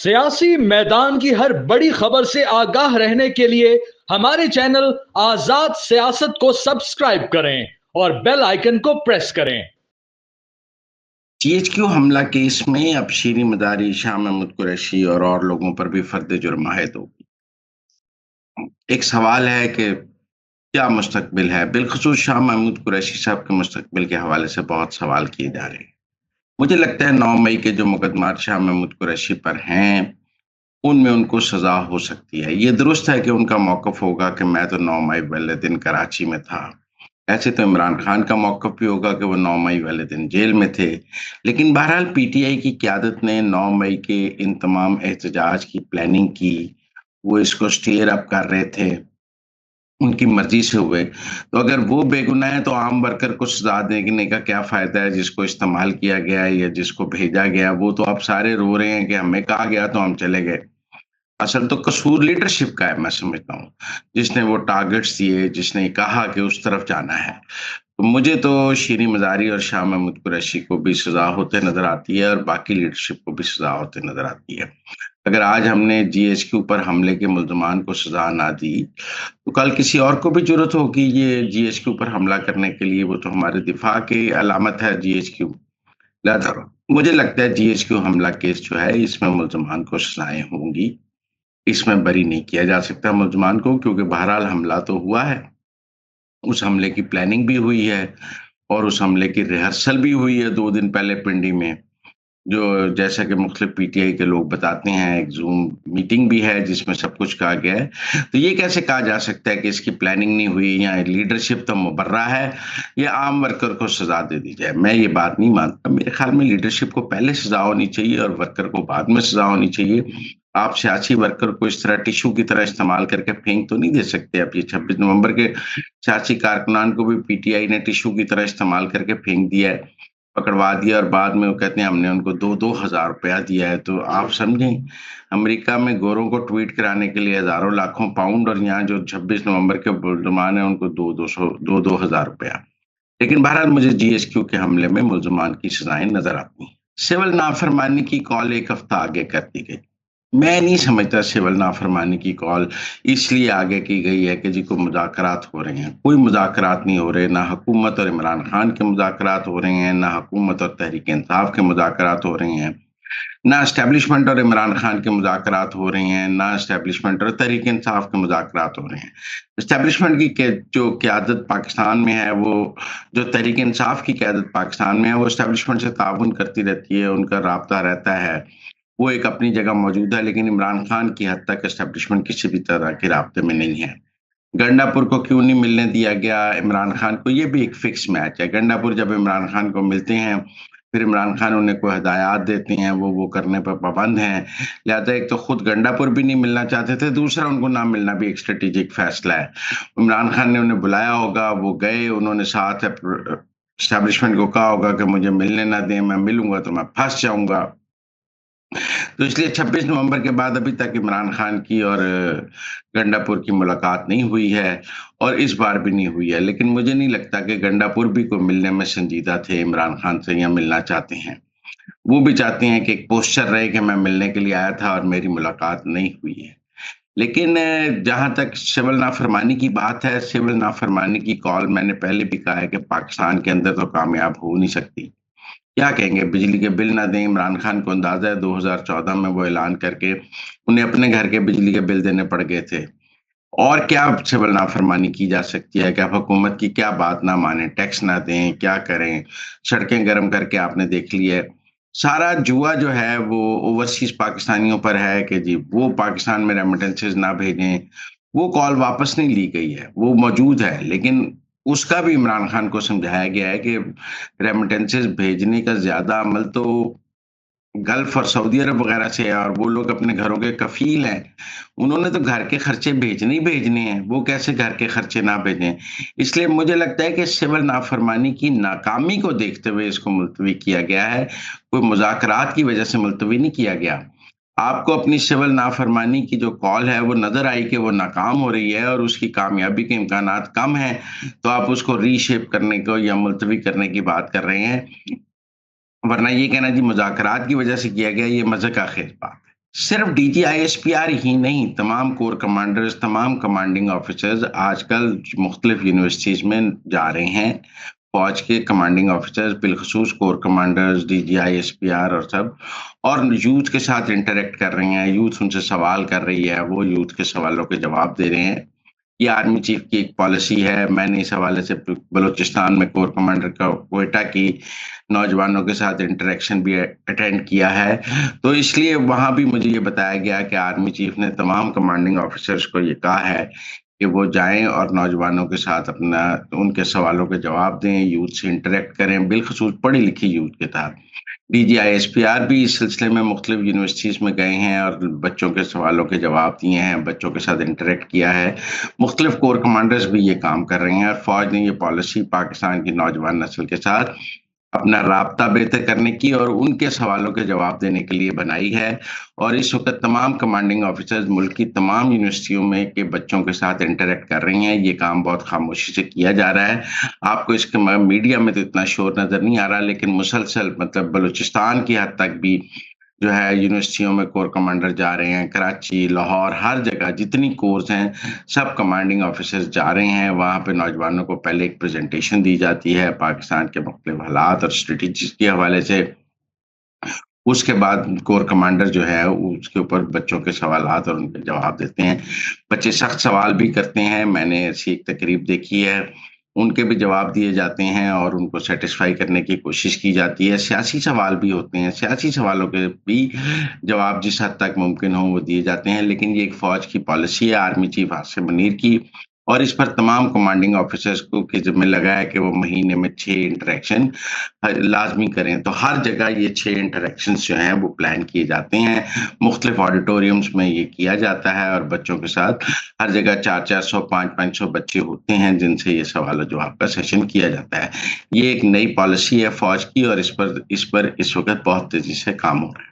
सियासी मैदान की हर बड़ी खबर से आगाह रहने के लिए हमारे चैनल आजाद सियासत को सब्सक्राइब करें और बेल आइकन को प्रेस करें। जीएचक्यू हमला केस में अब शीरी मदारी, शाह महमूद कुरैशी और लोगों पर भी फर्द जुर्म आयद होगी। एक सवाल है कि क्या मुस्तकबिल है। बिलखसूस शाह महमूद कुरैशी साहब के मुस्तकबिल के हवाले से बहुत सवाल किए जा रहे हैं। मुझे लगता है 9 मई के जो मुकदमात शाह महमूद कुरैशी पर हैं उनमें उनको सजा हो सकती है। ये दुरुस्त है कि उनका मौकफ होगा कि मैं तो 9 मई वाले दिन कराची में था। ऐसे तो इमरान खान का मौकफ भी होगा कि वो 9 मई वाले दिन जेल में थे। लेकिन बहरहाल पीटीआई की क़यादत ने 9 मई के इन तमाम एहतजाज की प्लानिंग की। वो इसको स्टीयर अप कर रहे थे, उनकी मर्जी से हुए। तो अगर वो बेगुनाह है तो आम वर्कर को सजा देने का क्या फायदा है। जिसको इस्तेमाल किया गया है या जिसको भेजा गया, वो तो अब सारे रो रहे हैं कि हमें कहा गया तो हम चले गए। असल तो कसूर लीडरशिप का है, मैं समझता हूँ, जिसने वो टारगेट्स दिए, जिसने कहा कि उस तरफ जाना है। तो मुझे तो शीरी मज़ारी और शाह महमूद कुरैशी को भी सजा होते नजर आती है और बाकी लीडरशिप को भी सजा होते नजर आती है। अगर आज हमने जीएचक्यू पर हमले के मुल्जमान को सजा ना दी तो कल किसी और को भी जरूरत होगी ये जीएचक्यू पर हमला करने के लिए। वो तो हमारे दिफा की अलामत है जीएचक्यू। लिहाजा मुझे लगता है जीएचक्यू हमला केस जो है इसमें मुल्जमान को सजाएं होंगी। इसमें बरी नहीं किया जा सकता मुल्जमान को, क्योंकि बहरहाल हमला तो हुआ है। उस हमले की प्लानिंग भी हुई है और उस हमले की रिहर्सल भी हुई है 2 दिन पहले पिंडी में। जो जैसा कि मुख्तलिफ पीटीआई के लोग बताते हैं, एक ज़ूम मीटिंग भी है जिसमें सब कुछ कहा गया है। तो ये कैसे कहा जा सकता है कि इसकी प्लानिंग नहीं हुई या लीडरशिप तो मुबर्रा है या आम वर्कर को सज़ा दे दी जाए। मैं ये बात नहीं मानता। मेरे ख्याल में लीडरशिप को पहले सज़ा होनी चाहिए और वर्कर को बाद में सज़ा होनी चाहिए। आप सियासी वर्कर को इस तरह टिश्यू की तरह इस्तेमाल करके फेंक तो नहीं दे सकते। अब ये 26 नवंबर के सियासी कारकुनान को भी पीटीआई ने टिश्यू की तरह इस्तेमाल करके फेंक दिया है, पकड़वा दिया और बाद में वो कहते हैं हमने उनको 2-2 हज़ार रुपया दिया है। तो आप समझें, अमेरिका में गोरों को ट्वीट कराने के लिए हज़ारों लाखों पाउंड और यहाँ जो 26 नवंबर के मुल्ज़मान हैं उनको 2-2 हज़ार रुपया। लेकिन बहरहाल मुझे जीएचक्यू के हमले में मुल्ज़मान की सज़ाएँ नज़र आती हैं। सिविल नाफरमानी की कॉल 1 हफ्ता आगे कर दी गई। मैं नहीं समझता सिविल नाफरमानी की कॉल इसलिए आगे की गई है कि जी कोई मुज़ाकरात हो रहे हैं। कोई मुज़ाकरात नहीं हो रहे। ना हुकूमत और इमरान खान के मुज़ाकरात हो रहे हैं, ना हुकूमत और तहरीक-ए-इंसाफ के मुज़ाकरात हो रहे हैं, ना एस्टेब्लिशमेंट और इमरान खान के मुज़ाकरात हो रहे हैं, ना एस्टेब्लिशमेंट और तहरीक-ए-इंसाफ के मुज़ाकरात हो रहे हैं। एस्टेब्लिशमेंट की के जो क़यादत पाकिस्तान में है, वो जो तहरीक-ए-इंसाफ की क़यादत पाकिस्तान में है, वो एस्टेब्लिशमेंट से ताउन करती रहती है, उनका राब्ता रहता है। वो एक अपनी जगह मौजूद है, लेकिन इमरान खान की हद तक एस्टेब्लिशमेंट किसी भी तरह के राब्ते में नहीं है। गंडापुर को क्यों नहीं मिलने दिया गया इमरान खान को, ये भी एक फिक्स मैच है। गंडापुर जब इमरान खान को मिलते हैं, फिर इमरान खान उन्हें कोई हिदायत देते हैं, वो करने पर पाबंद हैं। लिहाजा एक तो खुद गंडापुर भी नहीं मिलना चाहते थे, दूसरा उनको ना मिलना भी एक स्ट्रेटेजिक फैसला है। इमरान खान ने उन्हें बुलाया होगा, वो गए, उन्होंने साथ एस्टेब्लिशमेंट को कहा होगा कि मुझे मिलने ना दें, मैं मिलूंगा तो मैं फंस जाऊंगा। तो इसलिए 26 नवंबर के बाद अभी तक इमरान खान की और गंडापुर की मुलाकात नहीं हुई है और इस बार भी नहीं हुई है। लेकिन मुझे नहीं लगता कि गंडापुर भी को मिलने में संजीदा थे इमरान खान से या मिलना चाहते हैं। वो भी चाहते हैं कि एक पोस्चर रहे कि मैं मिलने के लिए आया था और मेरी मुलाकात नहीं हुई है। लेकिन जहाँ तक सिविल नाफरमानी की बात है, सिविल नाफरमानी की कॉल मैंने पहले भी कहा है कि पाकिस्तान के अंदर तो कामयाब हो नहीं सकती। क्या कहेंगे, बिजली के बिल ना दें। इमरान खान को अंदाजा है 2014 में वो ऐलान करके उन्हें अपने घर के बिजली के बिल देने पड़ गए थे। और क्या सिविल नाफरमानी की जा सकती है कि आप हुकूमत की क्या बात ना माने, टैक्स ना दें, क्या करें, सड़कें गर्म करके आपने देख ली है। सारा जुआ जो है वो ओवरसीज पाकिस्तानियों पर है कि जी वो पाकिस्तान में रेमिटेंसेस ना भेजें। वो कॉल वापस नहीं ली गई है, वो मौजूद है, लेकिन उसका भी इमरान खान को समझाया गया है कि रेमिटेंसेस भेजने का ज्यादा अमल तो गल्फ और सऊदी अरब वगैरह से है और वो लोग अपने घरों के कफील हैं। उन्होंने तो घर के खर्चे भेजने ही भेजने हैं, वो कैसे घर के खर्चे ना भेजें। इसलिए मुझे लगता है कि सिविल नाफरमानी की नाकामी को देखते हुए इसको मुलतवी किया गया है, कोई मुज़ाकरात की वजह से मुलतवी नहीं किया गया। आपको अपनी सिविल नाफरमानी की जो कॉल है वो नज़र आई कि वो नाकाम हो रही है और उसकी कामयाबी के इम्कानात कम हैं, तो आप उसको रीशेप करने को या मुलतवी करने की बात कर रहे हैं। वरना ये कहना जी मुज़ाकरात की वजह से किया गया, ये मज़ाक का खेल बात है। सिर्फ DGISPR ही नहीं, तमाम कोर कमांडर्स, तमाम कमांडिंग ऑफिसर्स आजकल मुख्तलिफ यूनिवर्सिटीज़ में जा रहे हैं। फ़ौज के कमांडिंग ऑफिसर्स, बिलख़ुसूस कोर कमांडर्स, DGISPR और सब, और यूथ के साथ इंटरैक्ट कर रहे हैं। यूथ उनसे सवाल कर रही है, वो यूथ के सवालों के जवाब दे रहे हैं। ये आर्मी चीफ की एक पॉलिसी है। मैंने इस हवाले से बलूचिस्तान में कोर कमांडर का क्वेटा की नौजवानों के साथ इंटरेक्शन भी अटेंड किया है, तो इसलिए वहां भी मुझे ये बताया गया कि आर्मी चीफ ने तमाम कमांडिंग ऑफिसर्स को ये कहा है कि वो जाएं और नौजवानों के साथ अपना उनके सवालों के जवाब दें, यूथ से इंटरेक्ट करें, बिलखसूस पढ़ी लिखी यूथ के साथ। DGISPR भी इस सिलसिले में मुख्तलिफ यूनिवर्सिटीज़ में गए हैं और बच्चों के सवालों के जवाब दिए हैं, बच्चों के साथ इंटरेक्ट किया है। मुख्तलिफ कोर कमांडर्स भी ये काम कर रहे हैं और फ़ौज ने ये पॉलिसी पाकिस्तान की नौजवान नस्ल के साथ अपना राब्ता बेहतर करने की और उनके सवालों के जवाब देने के लिए बनाई है। और इस वक़्त तमाम कमांडिंग ऑफिसर्स मुल्क की तमाम यूनिवर्सिटियों में के बच्चों के साथ इंटरैक्ट कर रही हैं। ये काम बहुत खामोशी से किया जा रहा है। आपको इसके मीडिया में तो इतना शोर नज़र नहीं आ रहा, लेकिन मुसलसल मतलब बलूचिस्तान की हद तक भी जो है यूनिवर्सिटियों में कोर कमांडर जा रहे हैं। कराची, लाहौर, हर जगह जितनी कोर्स हैं, सब कमांडिंग ऑफिसर्स जा रहे हैं। वहाँ पे नौजवानों को पहले एक प्रेजेंटेशन दी जाती है पाकिस्तान के मुख्तलिफ हालात और स्ट्रेटेजीज के हवाले से। उसके बाद कोर कमांडर जो है उसके ऊपर बच्चों के सवालात और उनके जवाब देते हैं। बच्चे सख्त सवाल भी करते हैं। मैंने ऐसी एक तकरीब देखी है, उनके भी जवाब दिए जाते हैं और उनको सैटिस्फाई करने की कोशिश की जाती है। सियासी सवाल भी होते हैं, सियासी सवालों के भी जवाब जिस हद तक मुमकिन हो वो दिए जाते हैं। लेकिन ये एक फ़ौज की पॉलिसी है आर्मी चीफ आसिम मुनीर की, और इस पर तमाम कमांडिंग ऑफिसर्स को के ज़िम्मे लगा है कि वो महीने में 6 इंटरैक्शन लाज़मी करें। तो हर जगह ये 6 इंटरैक्शंस जो हैं वो प्लान किए जाते हैं। मुख्तलिफ ऑडिटोरियम्स में ये किया जाता है और बच्चों के साथ हर जगह 400-400, 500-500 बच्चे होते हैं जिनसे ये सवाल जवाब का सेशन किया जाता है। ये एक नई पॉलिसी है फ़ौज की और इस पर इस वक़्त बहुत तेज़ी से काम हो रहा है।